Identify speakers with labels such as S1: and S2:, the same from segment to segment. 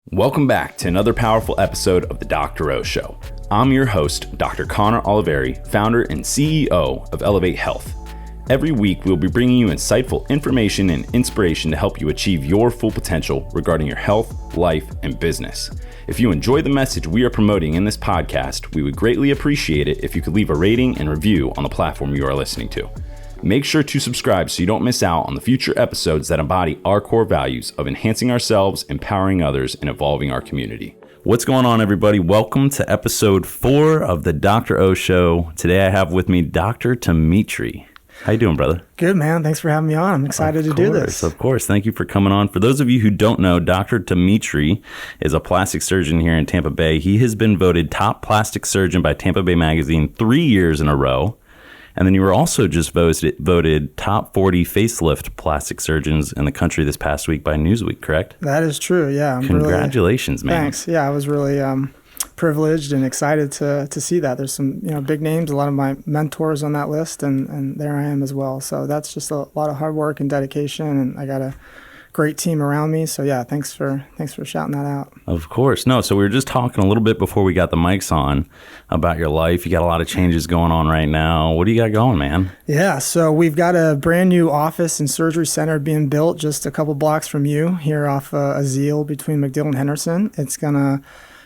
S1: Welcome back to another powerful episode of the Dr. O Show. I'm your host, Dr. Connor Oliveri, founder and CEO of Elevate Health. Every week, we'll be bringing you insightful information and inspiration to help you achieve your full potential regarding your health, life, and business. If you enjoy the message we are promoting in this podcast, we would greatly appreciate it if you could leave a rating and review on the platform you are listening to. Make sure to subscribe so you don't miss out on the future episodes that embody our core values of enhancing ourselves, empowering others, and evolving our community. What's going on, everybody? Welcome to episode 4 of the Dr. O Show. Today I have with me Dr. Demetri. How you doing, brother?
S2: Good, man. Thanks for having me on. I'm excited to do this.
S1: Of course. Thank you for coming on. For those of you who don't know, Dr. Demetri is a plastic surgeon here in Tampa Bay. He has been voted top plastic surgeon by Tampa Bay Magazine 3 years in a row. And then you were also just voted top 40 facelift plastic surgeons in the country this past week by Newsweek, correct?
S2: That is true, yeah.
S1: Congratulations, man.
S2: Thanks. Yeah, I was really privileged and excited to see that. There's some big names, a lot of my mentors on that list, and there I am as well. So that's just a lot of hard work and dedication, and I got a great team around me. So yeah, thanks for shouting that out.
S1: Of course. No, so we were just talking a little bit before we got the mics on about your life. You got a lot of changes going on right now. What do you got going, man?
S2: Yeah, so we've got a brand new office and surgery center being built just a couple blocks from you here off Azeel between MacDill and Henderson. It's going to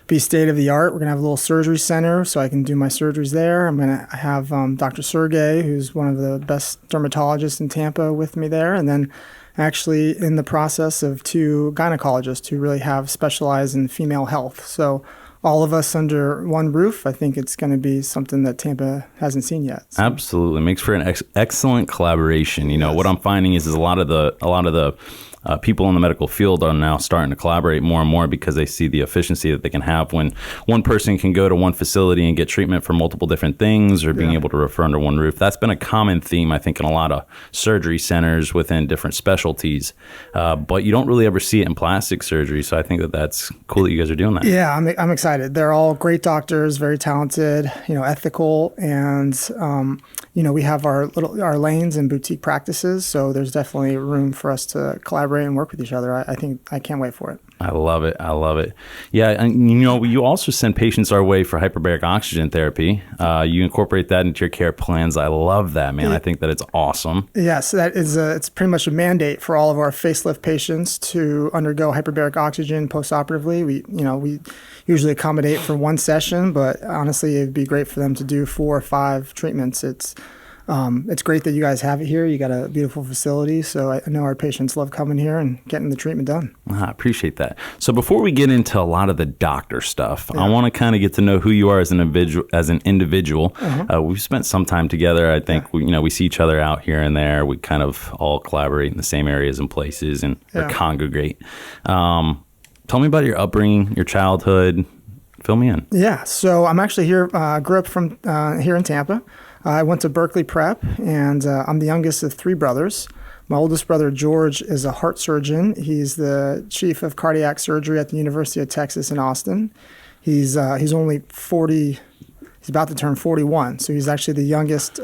S2: be state of the art. We're going to have a little surgery center so I can do my surgeries there. I'm going to have Dr. Sergey, who's one of the best dermatologists in Tampa, with me there. And then actually in the process of 2 gynecologists who really have specialized in female health. So all of us under one roof, I think it's going to be something that Tampa hasn't seen yet. So.
S1: Absolutely. Makes for an excellent collaboration. Yes. What I'm finding is a lot of the people in the medical field are now starting to collaborate more and more because they see the efficiency that they can have when one person can go to one facility and get treatment for multiple different things, or being able to refer under one roof. That's been a common theme, I think, in a lot of surgery centers within different specialties. But you don't really ever see it in plastic surgery. So I think that's cool that you guys are doing that.
S2: Yeah, I'm excited. They're all great doctors, very talented, ethical, and we have our lanes and boutique practices. So there's definitely room for us to collaborate and work with each other. I think I can't wait for it.
S1: I love it. Yeah, and you also send patients our way for hyperbaric oxygen therapy. You incorporate that into your care plans. I love that, man. I think that it's awesome.
S2: Yes, that is it's pretty much a mandate for all of our facelift patients to undergo hyperbaric oxygen postoperatively. We usually accommodate for 1 session, but honestly, it'd be great for them to do 4 or 5 treatments. It's great that you guys have it here. You got a beautiful facility, so I know our patients love coming here and getting the treatment done.
S1: I appreciate that. So before we get into a lot of the doctor stuff, I want to kind of get to know who you are as an individual. We've spent some time together. I think we see each other out here and there. We kind of all collaborate in the same areas and places and congregate. Tell me about your upbringing, your childhood. Fill me in.
S2: Yeah, so I'm actually here. Grew up from here in Tampa. I went to Berkeley Prep, and I'm the youngest of 3 brothers. My oldest brother, George, is a heart surgeon. He's the chief of cardiac surgery at the University of Texas in Austin. He's only 40. He's about to turn 41, so he's actually the youngest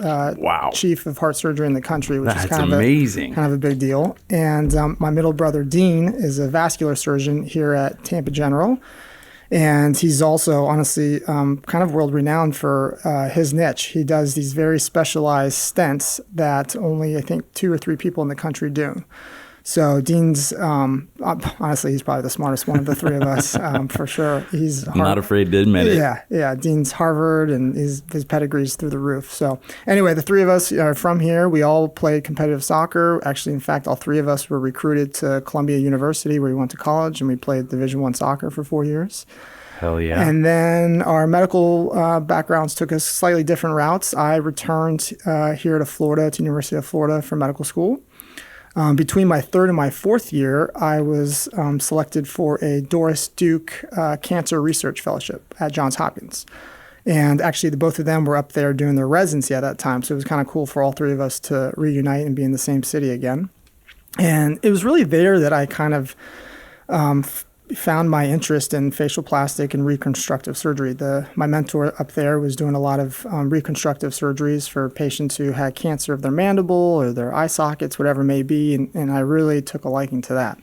S2: chief of heart surgery in the country, which is kind of a big deal. And my middle brother, Dean, is a vascular surgeon here at Tampa General. And he's also, honestly, kind of world-renowned for his niche. He does these very specialized stents that only, I think, 2 or 3 people in the country do. So Dean's, honestly, he's probably the smartest one of the 3 of us, for sure.
S1: I'm not afraid to admit it.
S2: Yeah. Dean's Harvard, and his pedigree's through the roof. So anyway, the 3 of us are from here. We all played competitive soccer. Actually, in fact, all 3 of us were recruited to Columbia University, where we went to college, and we played Division I soccer for 4 years.
S1: Hell yeah.
S2: And then our medical backgrounds took us slightly different routes. I returned here to Florida, to University of Florida, for medical school. Between my 3rd and my 4th year, I was selected for a Doris Duke Cancer Research Fellowship at Johns Hopkins. And actually, both of them were up there doing their residency at that time. So it was kind of cool for all 3 of us to reunite and be in the same city again. And it was really there that I kind of found my interest in facial plastic and reconstructive surgery. My mentor up there was doing a lot of reconstructive surgeries for patients who had cancer of their mandible or their eye sockets, whatever it may be, and I really took a liking to that.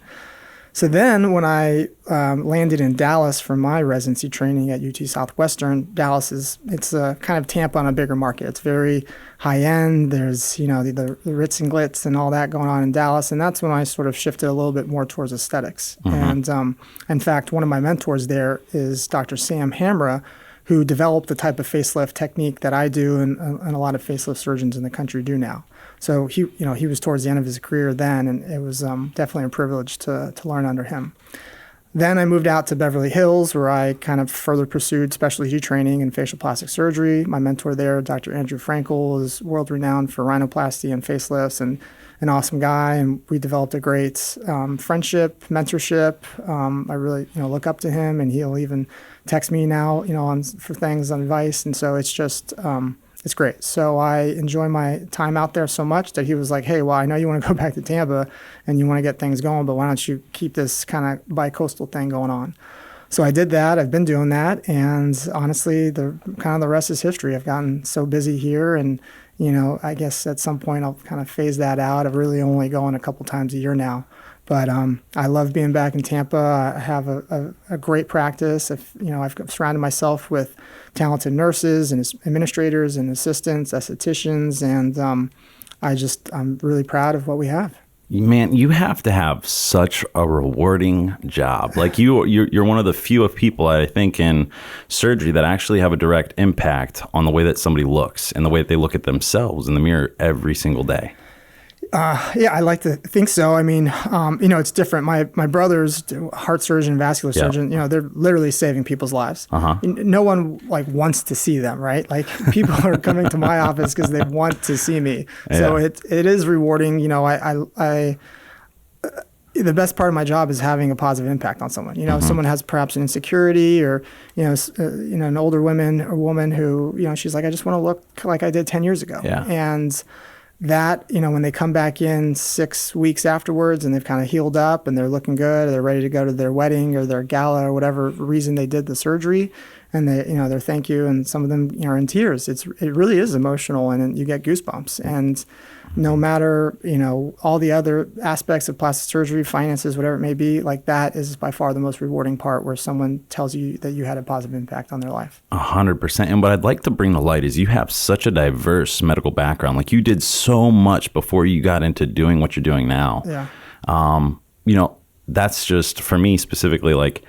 S2: So then when I landed in Dallas for my residency training at UT Southwestern, it's kind of Tampa on a bigger market. It's very high end. There's, the Ritz and Glitz and all that going on in Dallas. And that's when I sort of shifted a little bit more towards aesthetics. And in fact, one of my mentors there is Dr. Sam Hamra, who developed the type of facelift technique that I do and a lot of facelift surgeons in the country do now. So he was towards the end of his career then, and it was definitely a privilege to learn under him. Then I moved out to Beverly Hills, where I kind of further pursued specialty training in facial plastic surgery. My mentor there, Dr. Andrew Frankel, is world-renowned for rhinoplasty and facelifts, and an awesome guy. And we developed a great friendship, mentorship. I really look up to him, and he'll even text me now, for things on advice. And so it's just it's great. So I enjoy my time out there so much that he was like, hey, well, I know you want to go back to Tampa and you want to get things going, but why don't you keep this kind of bi-coastal thing going on? So I did that. I've been doing that. And honestly, the rest is history. I've gotten so busy here, and, I guess at some point I'll kind of phase that out. I've really only going a couple times a year now. But I love being back in Tampa. I have a great practice. I've surrounded myself with talented nurses and administrators and assistants, estheticians, and I'm really proud of what we have.
S1: Man, you have to have such a rewarding job. Like you're one of the few of people, I think, in surgery that actually have a direct impact on the way that somebody looks and the way that they look at themselves in the mirror every single day.
S2: Yeah, I like to think so. I mean, it's different. My brother's heart surgeon, vascular surgeon, they're literally saving people's lives. No one wants to see them, right? Like people are coming to my office because they want to see me. Yeah. So it is rewarding. The best part of my job is having a positive impact on someone. Someone has perhaps an insecurity, or an older woman who she's like, I just want to look like I did 10 years ago.
S1: Yeah.
S2: And that, when they come back in 6 weeks afterwards and they've kind of healed up and they're looking good, or they're ready to go to their wedding or their gala or whatever reason they did the surgery, and they, their thank you, and some of them are in tears. It really is emotional, and you get goosebumps. And no matter, all the other aspects of plastic surgery, finances, whatever it may be, like that is by far the most rewarding part, where someone tells you that you had a positive impact on their life.
S1: 100%. And what I'd like to bring to light is you have such a diverse medical background. Like you did so much before you got into doing what you're doing now.
S2: Yeah.
S1: That's just, for me specifically, like,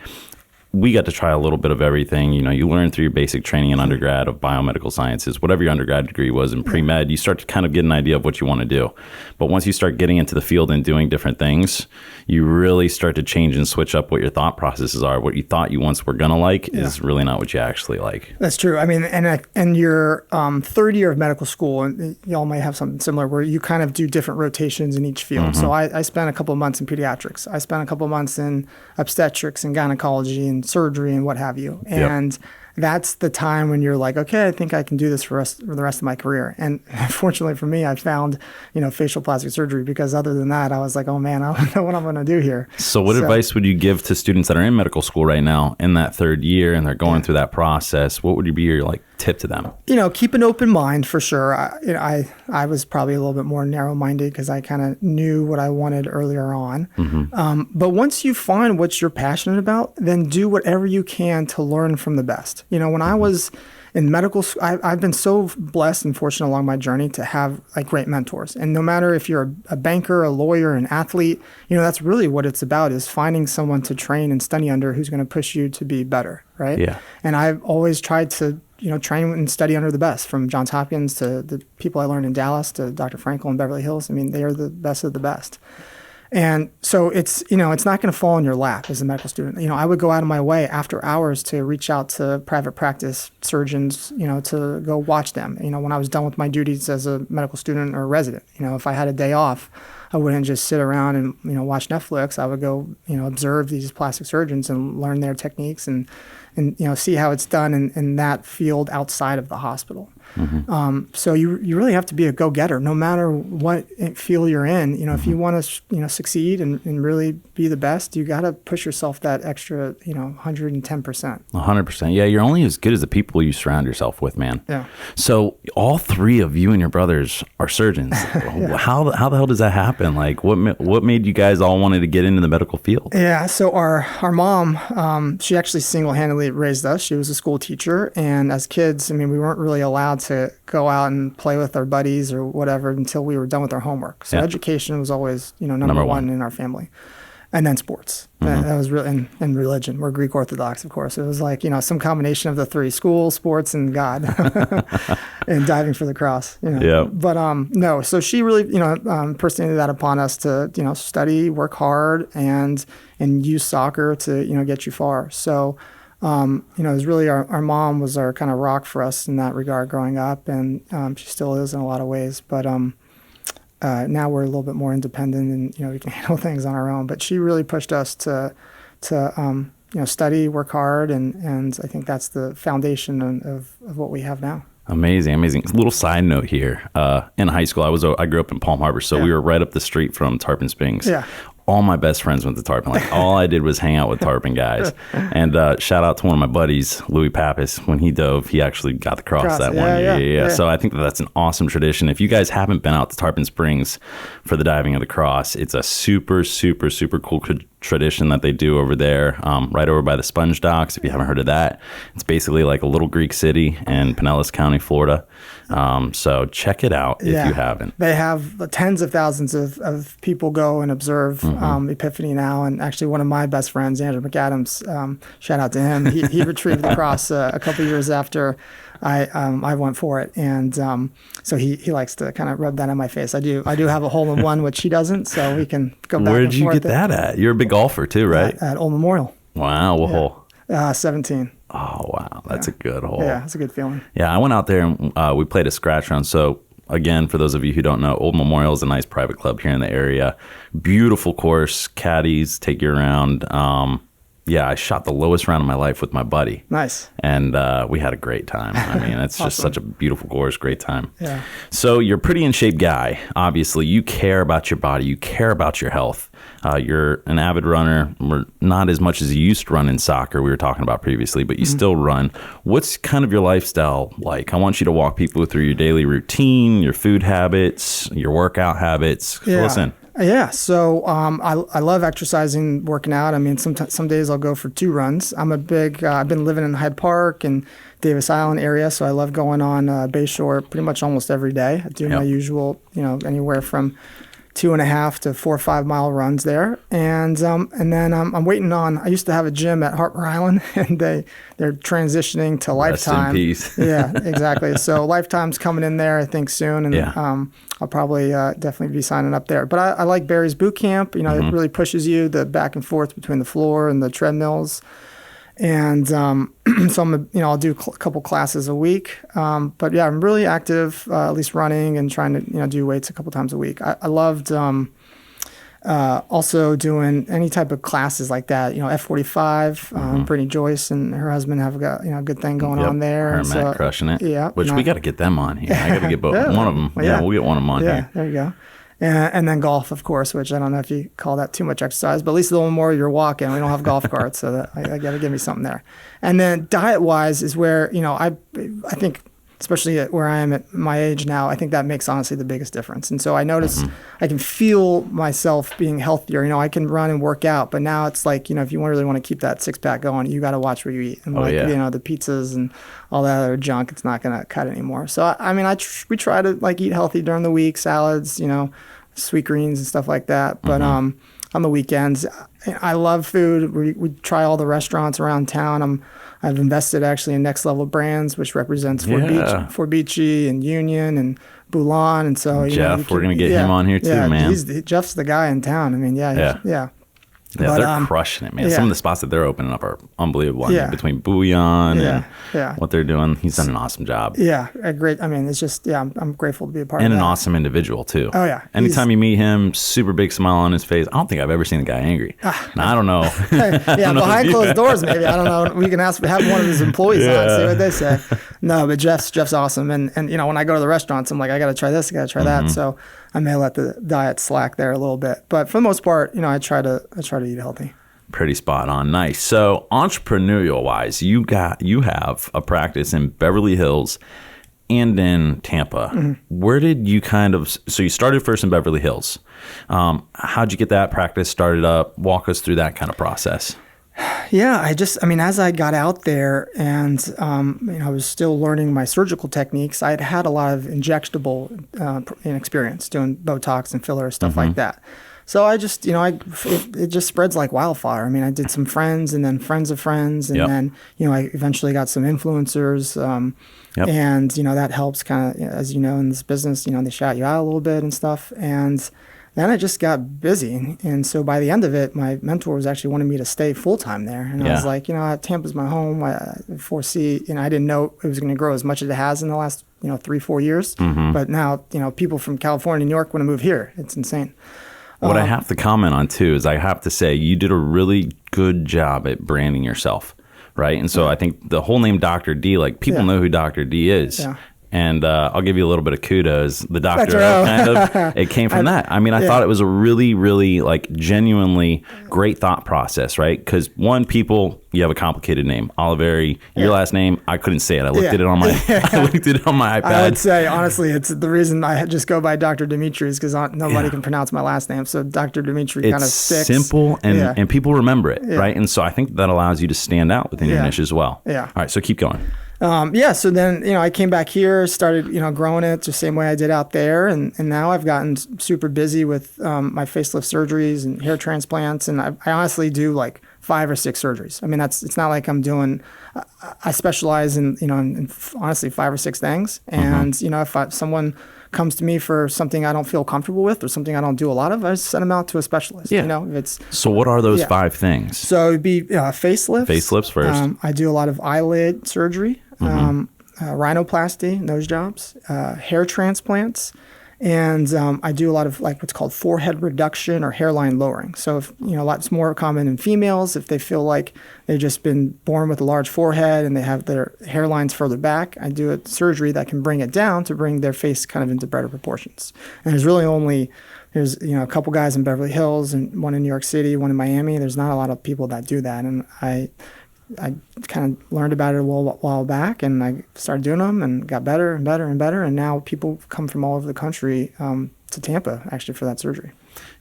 S1: we got to try a little bit of everything. You learn through your basic training in undergrad of biomedical sciences, whatever your undergrad degree was in pre-med, you start to kind of get an idea of what you want to do. But once you start getting into the field and doing different things, you really start to change and switch up what your thought processes are. What you thought you once were going to like is really not what you actually like.
S2: That's true. I mean, and your third year of medical school, and y'all might have something similar, where you kind of do different rotations in each field. So I spent a couple of months in pediatrics. I spent a couple of months in obstetrics and gynecology and surgery and what have you. And that's the time when you're like, okay, I think I can do this for the rest of my career. And fortunately for me, I found, facial plastic surgery, because other than that, I was like, oh man, I don't know what I'm going to do here.
S1: So what advice would you give to students that are in medical school right now in that third year and they're going through that process? What would be your tip to them?
S2: Keep an open mind for sure. I was probably a little bit more narrow-minded because I kind of knew what I wanted earlier on. But once you find what you're passionate about, then do whatever you can to learn from the best. When I was in medical school, I've been so blessed and fortunate along my journey to have great mentors. And no matter if you're a banker, a lawyer, an athlete, that's really what it's about, is finding someone to train and study under who's going to push you to be better, right?
S1: Yeah.
S2: And I've always tried to train and study under the best, from Johns Hopkins to the people I learned in Dallas to Dr. Frankel in Beverly Hills. I mean, they are the best of the best. And so it's not going to fall in your lap as a medical student. I would go out of my way after hours to reach out to private practice surgeons, to go watch them. When I was done with my duties as a medical student or resident, if I had a day off, I wouldn't just sit around and, watch Netflix. I would go, observe these plastic surgeons and learn their techniques and see how it's done in that field outside of the hospital. So you really have to be a go-getter, no matter what field you're in. If you want to, succeed and really be the best, you got to push yourself that extra, 110%.
S1: 100%. Yeah, you're only as good as the people you surround yourself with, man.
S2: Yeah.
S1: So all three of you and your brothers are surgeons. How the hell does that happen? Like, what made you guys all wanted to get into the medical field?
S2: Yeah. So our mom, she actually single-handedly raised us. She was a school teacher, and as kids, we weren't really allowed to go out and play with our buddies or whatever until we were done with our homework. So education was always, number one in our family. And then sports. That was really, and religion. We're Greek Orthodox, of course. It was like, some combination of the three: school, sports, and God, and diving for the cross.
S1: Yeah.
S2: But no, so she really, personated that upon us to, study, work hard, and use soccer to, get you far. So, it was really our mom was our kind of rock for us in that regard growing up, and she still is in a lot of ways. But now we're a little bit more independent, and we can handle things on our own. But she really pushed us to study, work hard, and I think that's the foundation of what we have now.
S1: Amazing. A little side note here. In high school, I grew up in Palm Harbor, so we were right up the street from Tarpon Springs. Yeah. All my best friends went to Tarpon. Like, all I did was hang out with Tarpon guys. And shout out to one of my buddies, Louis Pappas. When he dove, he actually got the cross that one year. Yeah. So I think that's an awesome tradition. If you guys haven't been out to Tarpon Springs for the diving of the cross, it's a super, super, super cool tradition that they do over there, right over by the Sponge Docks. If you haven't heard of that, it's basically like a little Greek city in Pinellas County, Florida. So check it out if you haven't.
S2: They have tens of thousands of people go and observe Epiphany now. And actually one of my best friends, Andrew McAdams, shout out to him. He retrieved the cross a couple of years after I went for it. And so he likes to kind of rub that in my face. I do have a hole in one, which he doesn't. So we can go back.
S1: Where'd you get that at? You're a big golfer too, right?
S2: At Old Memorial.
S1: Wow. What hole?
S2: 17.
S1: Oh, wow. That's a good hole.
S2: Yeah, it's a good feeling.
S1: Yeah, I went out there and we played a scratch round. So again, for those of you who don't know, Old Memorial is a nice private club here in the area. Beautiful course, caddies take you around. I shot the lowest round of my life with my buddy.
S2: Nice.
S1: And we had a great time. It's just such a beautiful course, great time.
S2: Yeah.
S1: So you're a pretty in shape guy. Obviously, you care about your body. You care about your health. You're an avid runner. Not as much as you used to run in soccer, we were talking about previously, but you still run. What's kind of your lifestyle like? I want you to walk people through your daily routine, your food habits, your workout habits. Fill us in.
S2: Yeah, so I love exercising, working out. Some days I'll go for 2 runs. I'm a big, I've been living in Hyde Park and Davis Island area, so I love going on Bayshore pretty much almost every day. I do my usual, anywhere from 2.5 to 4 or 5 mile runs there. And then I'm waiting on, I used to have a gym at Harper Island, and they're transitioning to Lifetime.
S1: Rest in peace.
S2: Yeah, exactly. So Lifetime's coming in there, I think, soon. And I'll probably definitely be signing up there. But I like Barry's Boot Camp. It really pushes you the back and forth between the floor and the treadmills. And so I'll do a couple classes a week. But yeah, I'm really active, at least running and trying to, do weights a couple times a week. I loved also doing any type of classes like that, F45. Brittany Joyce and her husband have got, a good thing going on there.
S1: Her and Matt crushing it.
S2: Yeah.
S1: Which we got to get them on here. I got to get both, one of them. Yeah, we'll get one of them on here.
S2: Yeah, there you go. And then golf, of course, which I don't know if you call that too much exercise, but at least a little more you're walking. We don't have golf carts, so that I got to give me something there. And then diet-wise is where, I think, especially where I am at my age now, I think that makes honestly the biggest difference. And so I notice I can feel myself being healthier. I can run and work out, but now it's like, if you really want to keep that six-pack going, you got to watch where you eat. And the pizzas and all that other junk, it's not going to cut anymore. So, we try to eat healthy during the week, salads, sweet greens and stuff like that. But on the weekends, I love food. We try all the restaurants around town. I've invested actually in Next Level Brands, which represents Forbici and Union and Boulan. And so,
S1: Jeff, we're going to get him on here too, man.
S2: Jeff's the guy in town.
S1: Yeah, they're crushing it, man. Some of the spots that they're opening up are unbelievable. Between Bouillon and what they're doing, he's done an awesome job.
S2: Yeah, great. It's just, I'm grateful to be a part of that.
S1: And an awesome individual, too.
S2: Oh, yeah.
S1: Anytime you meet him, super big smile on his face. I don't think I've ever seen the guy angry. Now, I don't know.
S2: Behind closed doors, maybe. I don't know. We can have one of his employees on, see what they say. No, but Jeff's awesome. And when I go to the restaurants, I'm like, I got to try this, I got to try that. So I may let the diet slack there a little bit. But for the most part, I try to eat healthy.
S1: Pretty spot on. Nice. So entrepreneurial wise, you have a practice in Beverly Hills and in Tampa. Where did you so you started first in Beverly Hills. How'd you get that practice started up? Walk us through that kind of process.
S2: Yeah, as I got out there and, I was still learning my surgical techniques, I had a lot of injectable experience doing Botox and filler, stuff like that. So I just, it just spreads like wildfire. I did some friends and then friends of friends. And then, I eventually got some influencers. And, that helps kind of, as you know, in this business, they shout you out a little bit and stuff. And then I just got busy. And so by the end of it, my mentor was actually wanting me to stay full-time there. And I was like, Tampa's my home. I foresee, I didn't know it was going to grow as much as it has in the last, 3-4 years. But now, people from California, New York want to move here. It's insane.
S1: What I have to comment on too is I have to say you did a really good job at branding yourself, right? And so I think the whole name Dr. D, like people know who Dr. D is. Yeah. And I'll give you a little bit of kudos. The Dr. O it came from that. I thought it was a really, really genuinely great thought process, right? Because you have a complicated name, Oliveri. Your last name, I couldn't say it. I looked at it on my iPad.
S2: I would say honestly, it's the reason I just go by Dr. Demetri is because nobody can pronounce my last name. So Dr. Demetri kind of sticks.
S1: It's simple and people remember it, right? And so I think that allows you to stand out within your niche as well. Yeah. All right, so keep going.
S2: So then, I came back here, started, growing it the same way I did out there. And now I've gotten super busy with my facelift surgeries and hair transplants. And I honestly do like 5 or 6 surgeries. It's not like I'm doing, I specialize in honestly 5 or 6 things. And, if someone comes to me for something I don't feel comfortable with or something I don't do a lot of, I just send them out to a specialist.
S1: So what are those 5 things?
S2: So it'd be facelifts.
S1: Facelifts first.
S2: I do a lot of eyelid surgery. Rhinoplasty, nose jobs, hair transplants, and I do a lot of what's called forehead reduction or hairline lowering. So if, lots more common in females if they feel like they've just been born with a large forehead and they have their hairlines further back. I do a surgery that can bring it down to bring their face kind of into better proportions. And there's a couple guys in Beverly Hills and one in New York City, one in Miami. There's not a lot of people that do that, and I kind of learned about it a while back, and I started doing them and got better and better and better. And now people come from all over the country to Tampa actually for that surgery.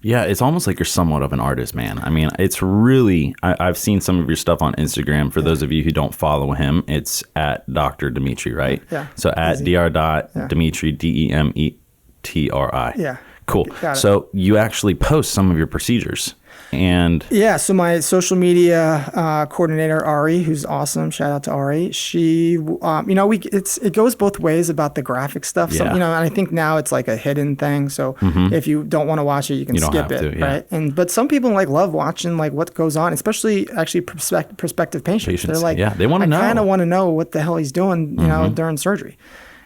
S1: Yeah, it's almost like you're somewhat of an artist, man. It's really, I've seen some of your stuff on Instagram. For those of you who don't follow him, it's at Dr. Demetri, right? Yeah. So at dr.demetri, Demetri. Yeah. Cool. So you actually post some of your procedures. And
S2: so my social media coordinator Ari, who's awesome, shout out to Ari. She, it goes both ways about the graphic stuff. So, and I think now it's like a hidden thing. So if you don't want to watch it, you can skip it, right? But some people love watching what goes on, especially actually prospective patients. They're like,
S1: they want to know.
S2: I kind of want to know what the hell he's doing, during surgery.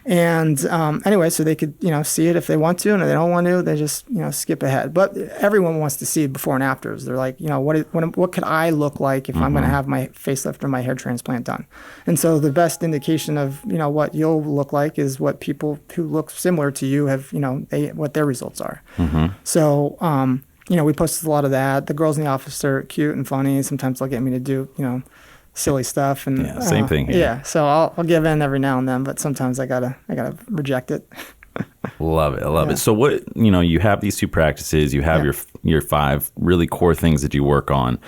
S2: And anyway, so they could, see it if they want to, and if they don't want to, they just, skip ahead. But everyone wants to see before and afters. They're like, what could I look like if I'm going to have my facelift or my hair transplant done? And so the best indication of, what you'll look like is what people who look similar to you have, what their results are. So, we posted a lot of that. The girls in the office are cute and funny. Sometimes they'll get me to do, silly stuff and
S1: same thing here.
S2: So I'll give in every now and then, but sometimes I gotta reject it.
S1: Love it. I love it. So what, you have these 2 practices, you have your 5 really core things that you work on.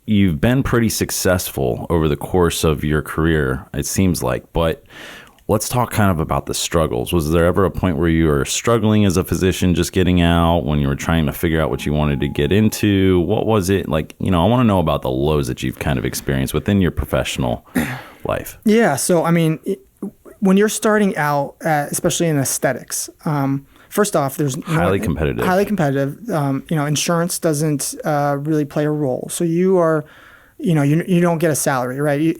S1: You've been pretty successful over the course of your career, it seems like, but let's talk kind of about the struggles. Was there ever a point where you were struggling as a physician just getting out, when you were trying to figure out what you wanted to get into? What was it like? I want to know about the lows that you've kind of experienced within your professional life.
S2: Yeah. So, when you're starting out, especially in aesthetics, first off, there's
S1: highly competitive.
S2: Insurance doesn't really play a role. So you are you don't get a salary, right?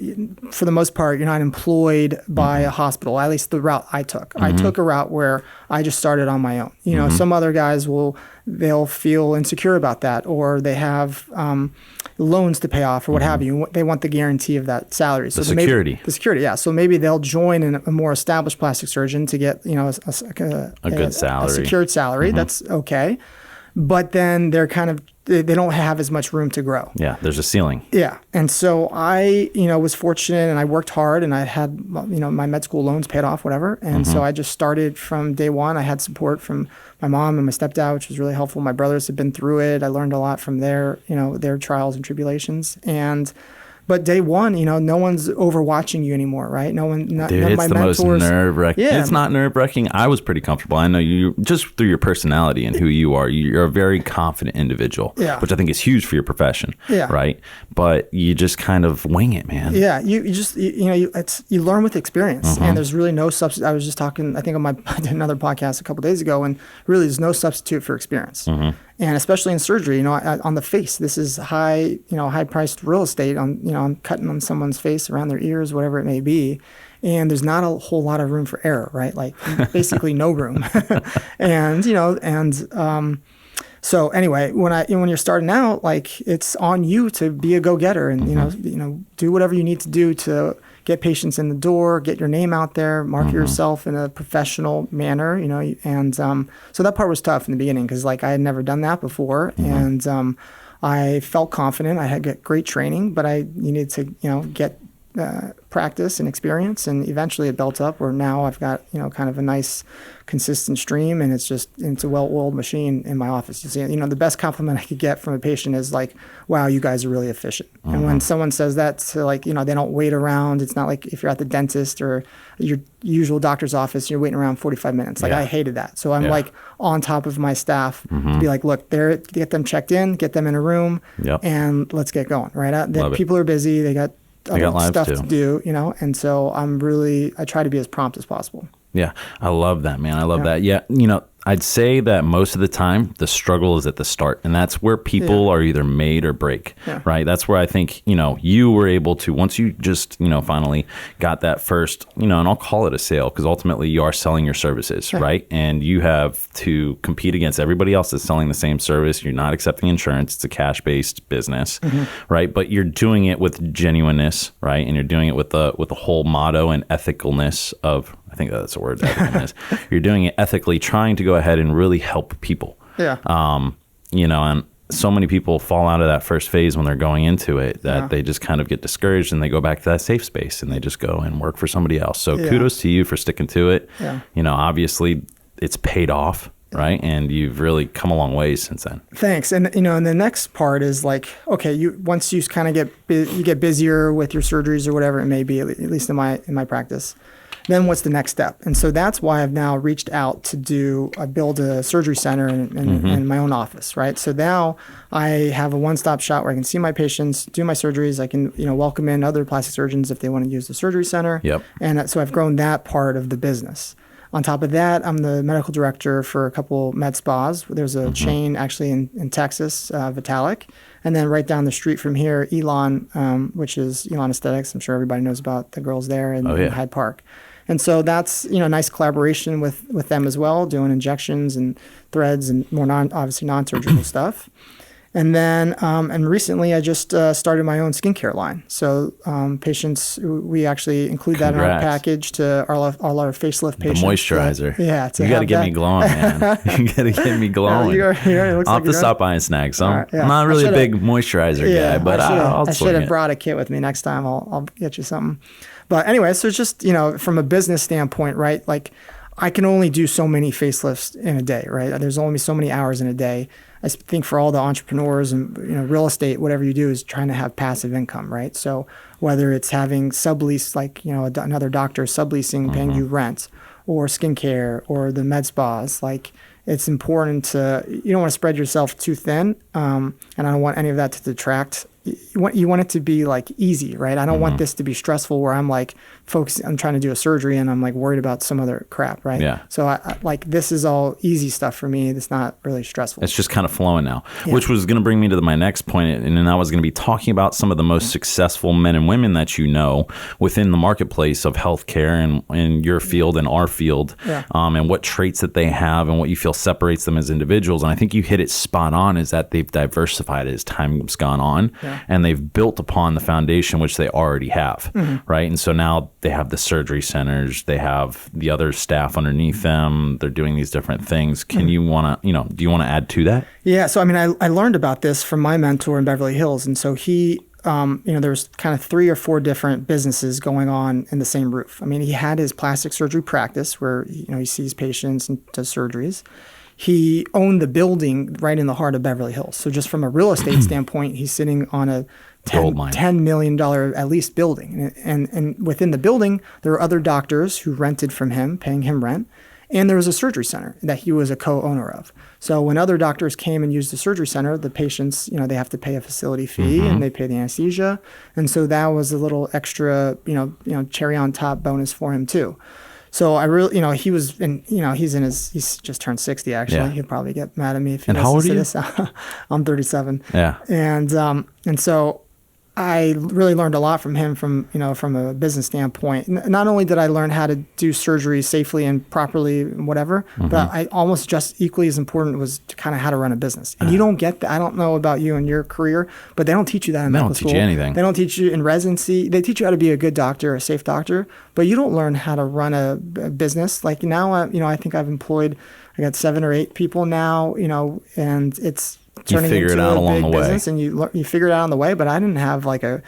S2: For the most part, you're not employed by a hospital, at least the route I took. I took a route where I just started on my own. Some other guys they'll feel insecure about that, or they have loans to pay off or what have you. They want the guarantee of that salary. So
S1: the security.
S2: The security, yeah. So maybe they'll join a more established plastic surgeon to get, a
S1: good salary.
S2: A secured salary. That's okay. But then they don't have as much room to grow.
S1: Yeah, there's a ceiling.
S2: Yeah. And so I, was fortunate, and I worked hard, and I had, my med school loans paid off, whatever. And so I just started from day one. I had support from my mom and my stepdad, which was really helpful. My brothers had been through it. I learned a lot from their trials and tribulations. But day one, no one's overwatching you anymore, right? No one,
S1: Dude,
S2: none of
S1: it's
S2: my
S1: the
S2: mentors.
S1: most nerve-wracking.
S2: Yeah.
S1: It's not nerve-wracking. I was pretty comfortable. I know you, just through your personality and who you are, you're a very confident individual, which I think is huge for your profession, right? But you just kind of wing it, man.
S2: Yeah, you learn with experience, and there's really no substitute. I was just talking, I think I did another podcast a couple days ago, and really there's no substitute for experience. And especially in surgery, on the face, this is high-priced real estate. I'm cutting on someone's face, around their ears, whatever it may be, and there's not a whole lot of room for error, right? Like basically no room. So anyway, when you're starting out, like it's on you to be a go-getter, and do whatever you need to do to get patients in the door, get your name out there, market yourself in a professional manner, and so that part was tough in the beginning because I had never done that before, and I felt confident. I had great training, but I needed to get practice and experience, and eventually it built up where now I've got kind of a nice consistent stream, and it's a well-oiled machine in my office. You see, the best compliment I could get from a patient is like, wow, you guys are really efficient. And when someone says that to they don't wait around. It's not like if you're at the dentist or your usual doctor's office, you're waiting around 45 minutes. I hated that. So I'm on top of my staff to be like, look, get them checked in, get them in a room, and let's get going, right? People are busy. They got stuff to do, and so I try to be as prompt as possible.
S1: Yeah, I love that, man. I love that. Yeah, I'd say that most of the time the struggle is at the start, and that's where people are either made or break, right? That's where I think, you were able to, once you just, finally got that first, and I'll call it a sale because ultimately you are selling your services, right? And you have to compete against everybody else that's selling the same service. You're not accepting insurance. It's a cash-based business, right? But you're doing it with genuineness, right? And you're doing it with the whole motto and ethicalness of, I think that's the word, ethicalness. You're doing it ethically, trying to go ahead and really help people. Yeah. And so many people fall out of that first phase when they're going into it that they just kind of get discouraged and they go back to that safe space and they just go and work for somebody else. So kudos to you for sticking to it. Yeah. Obviously it's paid off, right? And you've really come a long ways since then.
S2: Thanks. And and the next part is okay, once you kind of get busier with your surgeries or whatever it may be, at least in my practice. Then what's the next step? And so that's why I've now reached out to build a surgery center in my own office, right? So now I have a one-stop shop where I can see my patients, do my surgeries. I can, welcome in other plastic surgeons if they want to use the surgery center. Yep. And so I've grown that part of the business. On top of that, I'm the medical director for a couple med spas. There's a chain actually in Texas, Vitalik. And then right down the street from here, Elon, which is Elon Aesthetics. I'm sure everybody knows about the girls there in Hyde Park. And so that's, a nice collaboration with them as well, doing injections and threads and more obviously non-surgical stuff. And then, and recently I just started my own skincare line. So patients, we actually include that in our package to all our facelift patients.
S1: The moisturizer.
S2: You
S1: got to get me glowing, man. You got to get me glowing. I'll have to stop buying snacks. I'm not really a big moisturizer guy, but I
S2: should have brought a kit with me next time. I'll get you something. But anyway, so it's just, from a business standpoint, right? I can only do so many facelifts in a day, right? There's only so many hours in a day. I think for all the entrepreneurs and real estate, whatever you do is trying to have passive income, right? So whether it's having sublease, another doctor subleasing, paying you rent, or skincare, or the med spas, it's important you don't want to spread yourself too thin, and I don't want any of that to detract you want it to be like easy, right? I don't want this to be stressful where I'm like I'm trying to do a surgery and I'm like worried about some other crap, right?
S1: Yeah.
S2: So I like, this is all easy stuff for me. It's not really stressful.
S1: It's just kind of flowing now, which was going to bring me to my next point. And then I was going to be talking about some of the most successful men and women that you know within the marketplace of healthcare and in your field and our field, and what traits that they have and what you feel separates them as individuals. And I think you hit it spot on, is that they've diversified as time's gone on, and they've built upon the foundation which they already have, right? And so now they have the surgery centers, they have the other staff underneath them, they're doing these different things. Can you want to, do you want to add to that?
S2: Yeah. So, I mean, I learned about this from my mentor in Beverly Hills. And so he, there's kind of 3 or 4 different businesses going on in the same roof. I mean, he had his plastic surgery practice where, he sees patients and does surgeries. He owned the building right in the heart of Beverly Hills. So just from a real estate standpoint, he's sitting on a $10 million at least building. And within the building, there were other doctors who rented from him, paying him rent. And there was a surgery center that he was a co-owner of. So when other doctors came and used the surgery center, the patients, they have to pay a facility fee and they pay the anesthesia. And so that was a little extra, cherry on top bonus for him too. So I really, he was in, he's just turned 60 actually. Yeah. He'll probably get mad at me if he listens to this. I'm 37.
S1: Yeah.
S2: And so I really learned a lot from him from a business standpoint. Not only did I learn how to do surgery safely and properly and whatever, but I almost just equally as important was to kind of how to run a business. And you don't get that. I don't know about you and your career, but they don't teach you that in medical school.
S1: They don't teach you anything.
S2: They don't teach you in residency. They teach you how to be a good doctor, a safe doctor, but you don't learn how to run a business. Like now, I think I got 7 or 8 people now, and it's turning
S1: you figure
S2: into
S1: it out
S2: a
S1: along
S2: big
S1: the way.
S2: business, and you figure it out on the way. But I didn't have like a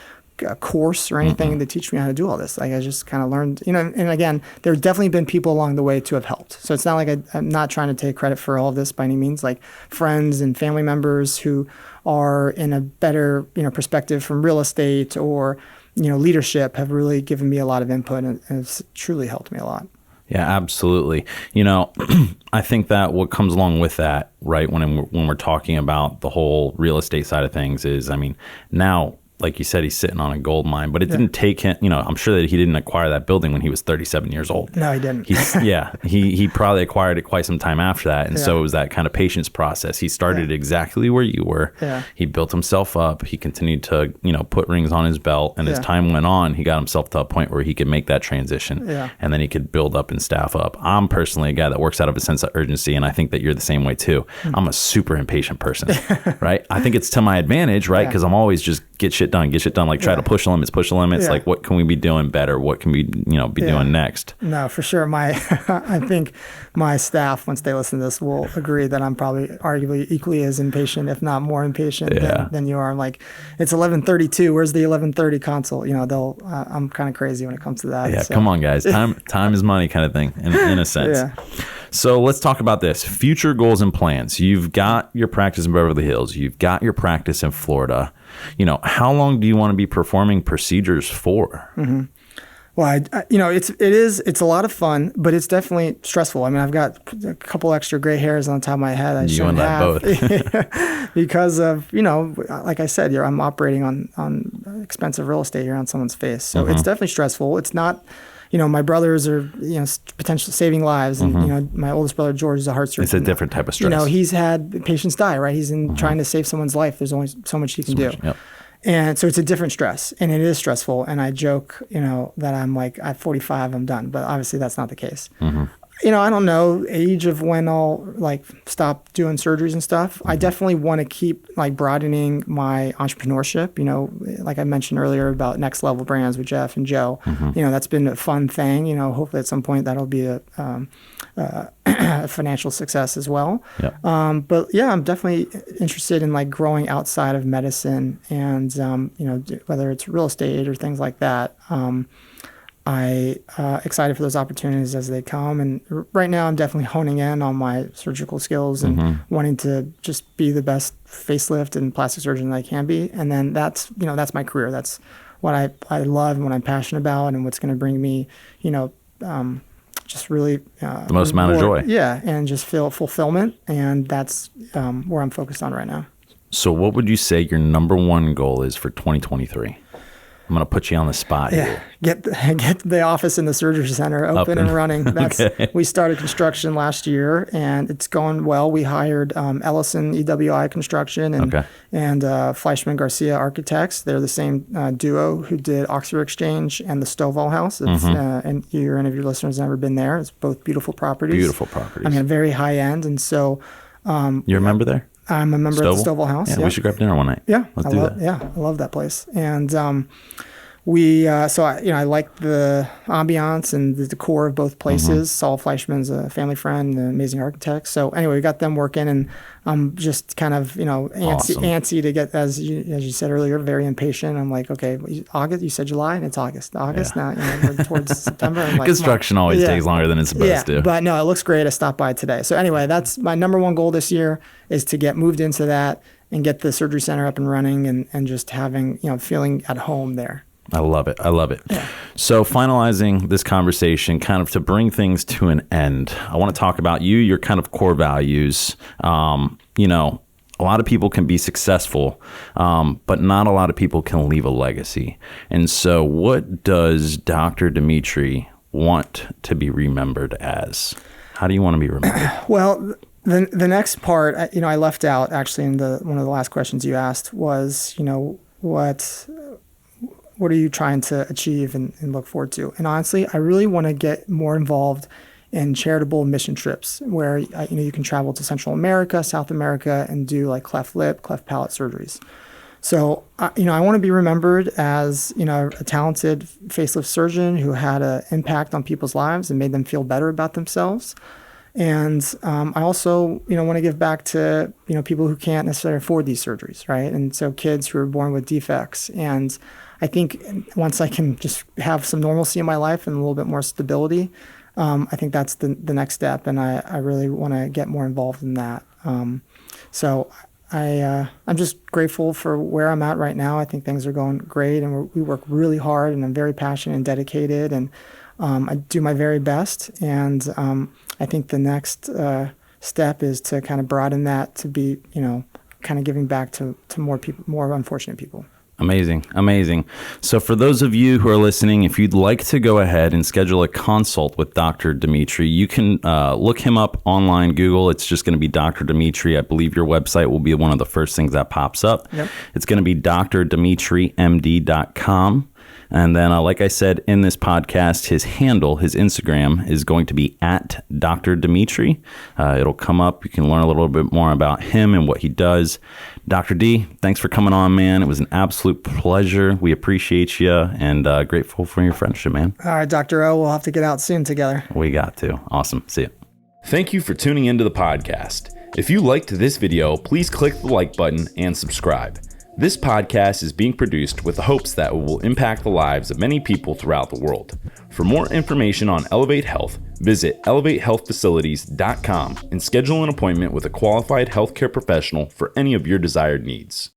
S2: course or anything to teach me how to do all this. Like I just kind of learned, and again, there's definitely been people along the way to have helped. So it's not like I'm not trying to take credit for all of this by any means. Like friends and family members who are in a better, perspective from real estate or, leadership have really given me a lot of input and has truly helped me a lot.
S1: Yeah, absolutely. I think that what comes along with that, right, when we're talking about the whole real estate side of things is, now, like you said, he's sitting on a gold mine, but it didn't take him, I'm sure that he didn't acquire that building when he was 37 years old.
S2: No, he didn't.
S1: He probably acquired it quite some time after that. And so it was that kind of patience process. He started exactly where you were. Yeah. He built himself up. He continued to, put rings on his belt. And as time went on, he got himself to a point where he could make that transition. Yeah. And then he could build up and staff up. I'm personally a guy that works out of a sense of urgency. And I think that you're the same way too. I'm a super impatient person, right? I think it's to my advantage, right? Because I'm always just get shit done. Like try to push the limits. Like what can we be doing better? What can we, be doing next?
S2: No, for sure. I think my staff, once they listen to this, will agree that I'm probably arguably equally as impatient, if not more impatient than you are. I'm like, it's 11:32. Where's the 11:30 console? I'm kind of crazy when it comes to that.
S1: Yeah. So. Come on, guys. Time is money kind of thing in a sense. Yeah. So let's talk about this. Future goals and plans. You've got your practice in Beverly Hills. You've got your practice in Florida. How long do you want to be performing procedures for? Mm-hmm.
S2: Well, it's a lot of fun, but it's definitely stressful. I've got a couple extra gray hairs on the top of my head.
S1: You and I both.
S2: Because of, like I said, I'm operating on expensive real estate here on someone's face. So it's definitely stressful. It's not... my brothers are, potentially saving lives. And, my oldest brother, George, is a heart surgeon.
S1: It's a different type of stress.
S2: He's had patients die, right? He's in trying to save someone's life. There's only so much he can do. Yep. And so it's a different stress, and it is stressful. And I joke, that I'm like, at 45, I'm done. But obviously that's not the case. I don't know age of when I'll stop doing surgeries and stuff. I definitely want to keep broadening my entrepreneurship. Like I mentioned earlier about Next Level Brands with Jeff and Joe. That's been a fun thing. Hopefully at some point that'll be a financial success as well. Yep. But yeah, I'm definitely interested in growing outside of medicine and whether it's real estate or things like that. I excited for those opportunities as they come. And right now I'm definitely honing in on my surgical skills and wanting to just be the best facelift and plastic surgeon that I can be. And then that's my career. That's what I love and what I'm passionate about and what's going to bring me, just really
S1: the most amount of joy.
S2: Yeah. And just feel fulfillment. And that's where I'm focused on right now.
S1: So what would you say your number one goal is for 2023? I'm going to put you on the spot here.
S2: Get the office in the surgery center open and running.
S1: Okay.
S2: We started construction last year, and it's going well. We hired Ellison EWI Construction and Fleischman Garcia Architects. They're the same duo who did Oxford Exchange and the Stovall House. It's, and any of your listeners have ever been there. It's both beautiful properties.
S1: Beautiful properties.
S2: I mean, very high end. And so...
S1: You're a member there?
S2: I'm a member of the Stovall House.
S1: Yeah, we should grab dinner one night.
S2: Yeah,
S1: let's do that.
S2: Yeah, I love that place. And I like the ambiance and the decor of both places. Saul Fleischman's a family friend, an amazing architect. So anyway, we got them working, and I'm just kind of antsy to get, as you said earlier, very impatient. I'm like, okay, August. You said July, and it's August. Now we're towards September. I'm like,
S1: construction always takes longer than it's supposed to.
S2: But no, it looks great. I stopped by today. So anyway, that's my number one goal this year, is to get moved into that and get the surgery center up and running, and just having, feeling at home there.
S1: I love it.
S2: Yeah.
S1: So finalizing this conversation, kind of to bring things to an end, I want to talk about your kind of core values. A lot of people can be successful, but not a lot of people can leave a legacy. And so what does Dr. Demetri want to be remembered as? How do you want to be remembered?
S2: Well, the next part, I left out actually in one of the last questions you asked was, what are you trying to achieve and look forward to? And honestly, I really want to get more involved in charitable mission trips where you can travel to Central America, South America, and do like cleft lip, cleft palate surgeries. So I want to be remembered as a talented facelift surgeon who had an impact on people's lives and made them feel better about themselves. And I also want to give back to people who can't necessarily afford these surgeries, right? And so kids who are born with defects. And I think once I can just have some normalcy in my life and a little bit more stability, I think that's the next step, and I really want to get more involved in that. So I'm just grateful for where I'm at right now. I think things are going great, and we work really hard, and I'm very passionate and dedicated, and I do my very best. And I think the next step is to kind of broaden that to be, kind of giving back to more people, more unfortunate people.
S1: Amazing. So for those of you who are listening, if you'd like to go ahead and schedule a consult with Dr. Demetri, you can look him up online, Google. It's just going to be Dr. Demetri. I believe your website will be one of the first things that pops up.
S2: Yep.
S1: It's going to be drdemetrimd.com. And then, like I said in this podcast, his handle, his Instagram, is going to be at Dr. Demetri. It'll come up. You can learn a little bit more about him and what he does. Dr. D, thanks for coming on, man. It was an absolute pleasure. We appreciate you, and grateful for your friendship, man.
S2: All right, Dr. O, we'll have to get out soon together.
S1: We got to. Awesome. See you.
S3: Thank you for tuning into the podcast. If you liked this video, please click the like button and subscribe. This podcast is being produced with the hopes that it will impact the lives of many people throughout the world. For more information on Elevate Health, visit elevatehealthfacilities.com and schedule an appointment with a qualified healthcare professional for any of your desired needs.